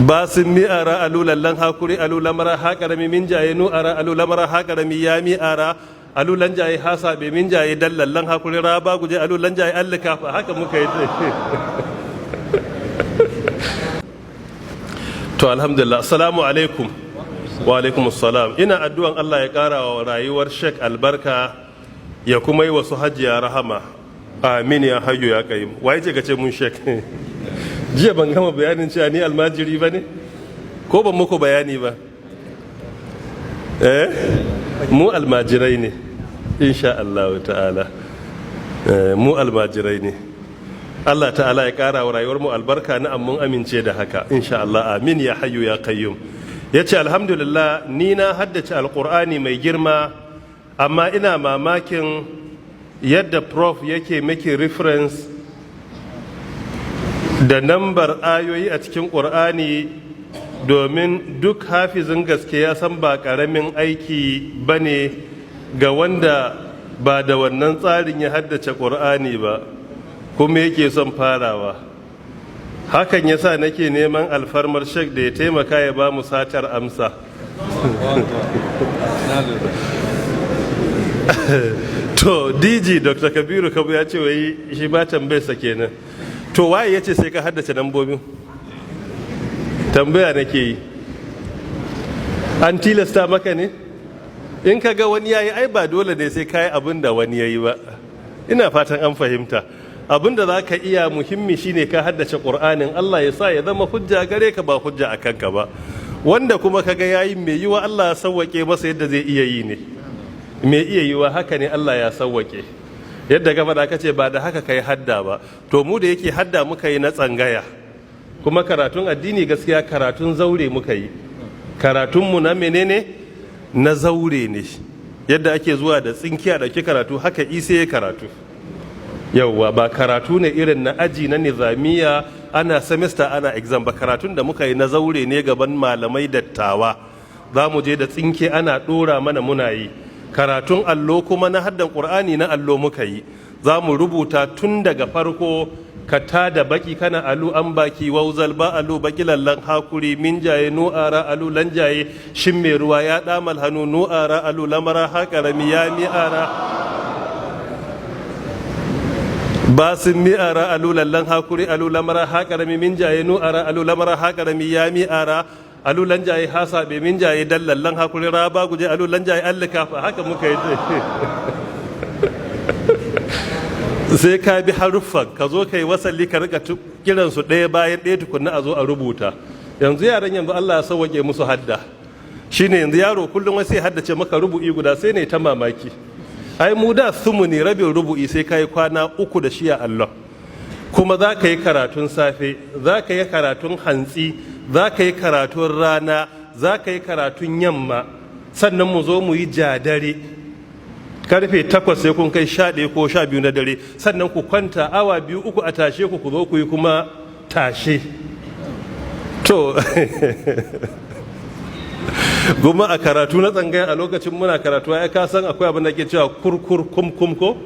basin mi ara alu lallan hakuri alu lamara haƙarami min jaye nu ara alu lamara haƙarami ya mi ara alu lan jaye hasa be min jaye dan lallan hakuri raba guje alu lan jaye allaka haka muka yi to alhamdulillah assalamu alaikum wa alaikum assalam. Ina addu'an Allah ya ƙara wa rayuwar Sheikh albarka ya kuma yi wasu hajiya rahama, amin ya hayyu ya qayyum. Waye ce kace mun Sheikh? Jiya ban gama bayanin cewa ni almajiri ba ne ko ban muku bayani ba? Mu almajirai ne insha Allah ta'ala, mu almajirai ne. Allah ta'ala ya ƙara wa rayuwar mu albarka na mun amince da haka insha Allah, amin ya hayyu ya qayyum. Yace alhamdulillah ni na haddace alqur'ani mai girma, amma ina mamakin yadda prof yake miki reference da nambar ayoyi a cikin ƙur'ani, domin duk hafizin gaske ya san ba ƙaramin aiki ba ne ga wanda ba da wannan tsarin ya haddace ƙur'ani ba kuma yake son farawa. Hakan yasa nake neman alfarmar Sheikh da ya taimaka ya ba mu satar amsa. To DG Dr. Kabiru Kabu ya ce wai shi ba tambayarsa kenan. To waye ya ce sai ka haddace lambobin? Tambaya nake yi. An tilasta maka ne? In ka ga wani yayi ai ba dole ne sai kai abin da wani yayi ba. Ina fatan an fahimta. Abin da za ka iya muhimmi shine ka haddace Qur'anin, Allah ya sa ya zama hujja gare ka ba hujja a kanka ba. Wanda kuma ka ga yayi mai yiwa Allah ya sauwake masa yadda zai iya yi ne. Mai iya yiwa haka ne Allah ya sauwake. Yadda ka faɗa kace ba da haka kai hadda ba, to mu da yake hadda muka yi na tsangaya, kuma karatun addini gaskiya karatun zaure muka yi, karatunmu na menene na zaure ne, yadda ake zuwa da tsinkiya da ke karatu haka isa ya karatu. Yauwa ba karatu ne irin na aji na nizamiya ana semester ana exam ba, karatun da muka yi na zaure ne gaban malamai dattawa, za mu je da tsinke ana ɗora mana muna yi. Karatun allo kuma na haddan ƙur'ani na allo muka yi, za mu rubuta tun daga farko ka ta da baki kana alu an baki wauzal ba alu baki lallan hakuri min jaye nu'ara alu lan jaye shin mai ruwa ya damal hannu nu'ara alu lamara haƙarami ya mi'ara basin mi'ara alu lallan hakuri alu lamara haƙarami min jaye nu'ara alu lamara haƙarami ya mi'ara alu lan jaye hasa be min jaye dallallan hakuri raba guje alu lan jaye allaka haka muka yi sai ka bi haruffan ka zo kai wasalli ka rika kiran su ɗaya bayan ɗaya tukunna a zo a rubuta. Yanzu yaran yanzu Allah ya sauke musu hadda, shine yanzu yaro kullum wai sai haddace maka rubu'i guda sai ne ta mamaki. Ai mu da sumuni rabin rubu'i sai kai kwana 3 da shi a Allah, kuma za ka yi karatun safe, za ka yi karatun hantsi, za ka yi karatun rana, za ka yi karatun yamma, sannan mu zo mu yi jadare karfe 8 sai kun kai 11 ko 12 na dare, sannan ku kwanta awa 2-3 a tashe ku zo ku yi kuma tashe. To goma a karatu na tsangaya a lokacin muna karatu ya ka san akwai abin da ke cewa kurkur kumkum ko?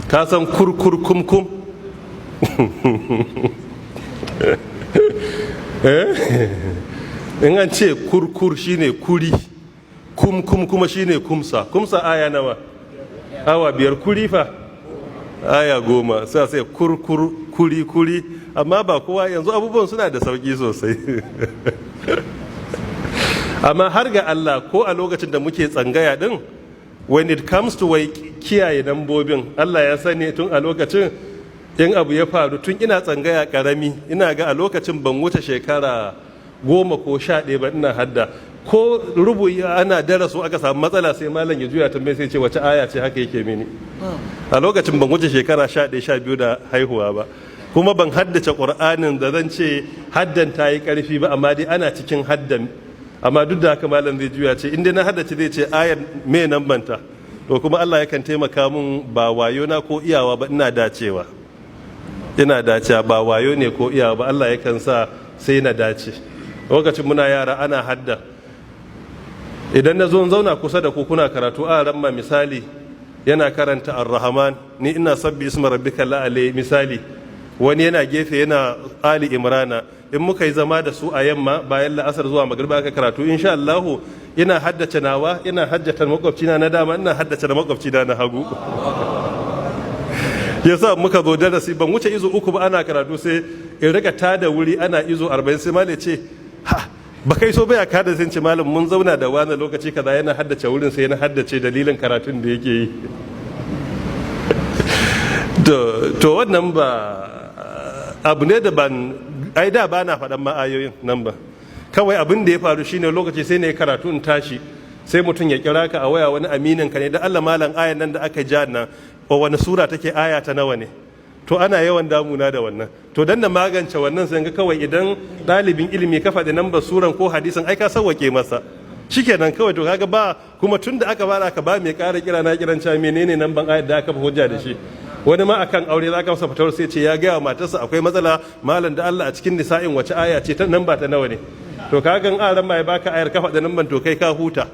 Ka san kurkur kumkum? In an ce kurkur shine kuri, kumkum kuma shine kumsa. Kumsa aya nawa? Awa 5. Kuri fa aya 10. Sai kurkur kuri kuri, amma ba kowa yanzu abubuwan suna da sauki sosai. Amma har ga Allah ko a lokacin da muke tsangaya din, when it comes to wai kiyaye nambobin, Allah ya sani tun a lokacin in abu ya faru tun ina tsangaya karami, ina ga a lokacin ban wuce shekara 10 ko 11 ba ina hadda, ko rubu'i ana darasu aka samu matsala sai malam ya juya tambaye sai ce wace aya ce haka yake mini. A lokacin ban wuce shekara 11-12 da haihuwa ba, kuma ban haddace Qur'anin da zan ce haddan ta yi karfi ba, amma dai ana cikin haddan. Amma duk da haka malam zai juya ce inda na haddace zai ce ayar me nan banta, to kuma Allah yakan taimaka mun ba wayo na ko iyawa ba, ina dacewa ba wayo ne ko iyawa ba, Allah yakan sa sai na dace. Lokacin muna yara ana hadda, idan na zo zauna kusa da ku kuna karatu a ramma misali yana karanta ar-rahman, ni ina sabbi isma rabbika la'ala misali, wani yana gefe yana Ali Imrana, in muka yi zama da su a yamma bayan la'asar zuwa magriba aka karatu insha Allah ina haddace nawa, ina haddace makwabcina na dama, ina haddace da makwabcina na hagu. Yasa muka zo darasi ban wuce izo 3 ba ana karatu sai in rika tada wuri ana izo 40 sai malai ce ha ba kai so baya kada sai ce malam mun zauna da wani lokaci kaza yana haddace wurin sai yana haddace dalilin karatun da yake yi. To wannan ba abu ne da ban ai da ba na faɗan ma'ayoyin nan ba, kawai abin da ya faru shine lokaci sai ne karatu in tashi sai mutum ya kira ka a waya wani aminin ka ne da Allah malam ayan nan da aka ja nan wani sura take aya ta nawa ne, to ana yawan damuna da wannan. To dan na magance wannan sai ga kawai idan ɗalibin ilimi ka faɗi nan ba suran ko hadisin ai ka sawwake masa shikenan kawai. To kaga ba kuma tun da aka fara ka ba mai ƙara kira na kiran cewa menene nan ban ayat da aka fa hujja da shi. Wani ma akan aure za ka masa fatawar sai ce ya gaya wa matarsa akwai matsala malam da Allah a cikin nisa'in wace aya ce ta nan ba ta nawa ne. To kaga an aran mai baka ayar ka faɗi nan ban to kai ka huta.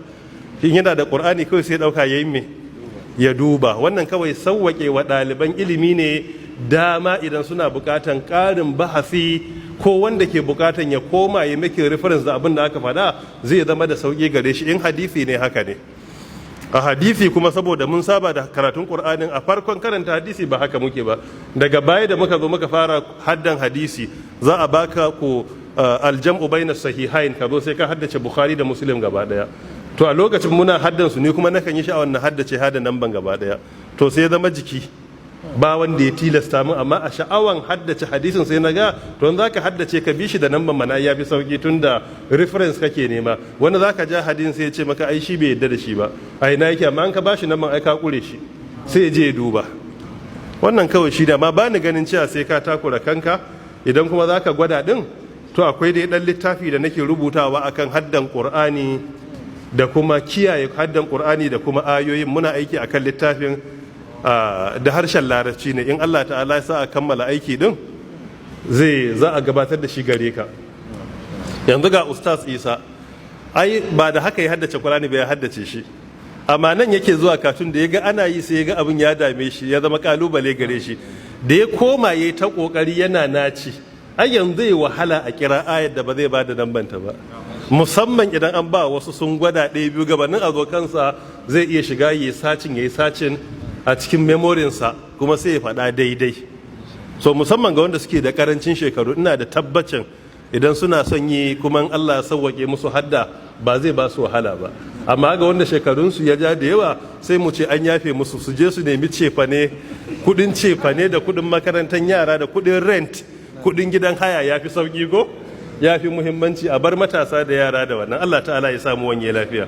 Shin yana da Qur'ani kawai sai dauka yayin me ya duba. Wannan kawai sauwake wa ɗaliban ilimi ne dama idan suna bukatan ƙarin bahasi ko wanda ke bukatan ya koma ya make reference da abin da aka faɗa zai zama da sauƙi gare shi. In hadisi ne haka ne. A hadisi kuma saboda mun saba da karatun Qur'anin a farkon karanta hadisi ba haka muke ba, daga baya da muka zo muka fara haddan hadisi za a baka ko aljam'u bayna sahihain ka zo sai ka haddace Bukhari da Muslim gaba daya. To a lokacin muna haddan su ne kuma nakan yi sha'awar na haddace hada nan ban gaba daya, to sai ya zama jiki ba wanda ya tilasta min, amma a sha'awan haddace hadisin sai na ga to za ka haddace ka bi shi da nan ban mana ya fi sauki tun da reference kake nema. Wani za ka ja hadisin sai ya ce maka ai shi bai yadda da shi ba, ai na yake, amma an ka bashi nan ban ai ka kure shi sai ya je ya duba. Wannan kawai shi da ma ba ni ganin cewa sai ka takura kanka. Idan kuma za ka gwada din to akwai dai dan littafi da nake rubutawa akan haddan Qur'ani da kuma kiyaye haddan Qur'ani da kuma ayoyin. Muna aiki akan littafin da harshen larabci ne. In Allah ta'ala ya sa a kammala aiki din za a gabatar da shi gare ka. Yanzu ga Ustaz Isa ai ba da haka ya haddace Qur'ani ba, ya haddace shi, amma nan yake zuwa katun da ya ga ana yi sai ya ga abin ya dame shi ya zama kalubale gare shi, da ya koma ya ta kokari yana naci. Ai yanzu zai wahala a kira ayar da ba zai ba da nambanta ba, musamman idan an ba wasu sun gwada ɗaya biyu gabanin a zo kansa zai iya shiga ya yi sacin a cikin memorinsa kuma sai ya faɗa daidai. So musamman ga wanda suke da karancin shekaru ina da tabbacin idan suna son yi kuma Allah ya sauwake musu hadda ba zai ba su wahala ba. Amma ga wanda shekarunsu ya ja da yawa sai mu ce an yafe musu su je su nemi cefane, kudin cefane da kudin makarantar yara da kudin rent, kudin gidan haya ya fi sauki ko ya fi muhimmanci. A bar matasa da yara da wannan. Allah ta'ala ya samu wanye lafiya.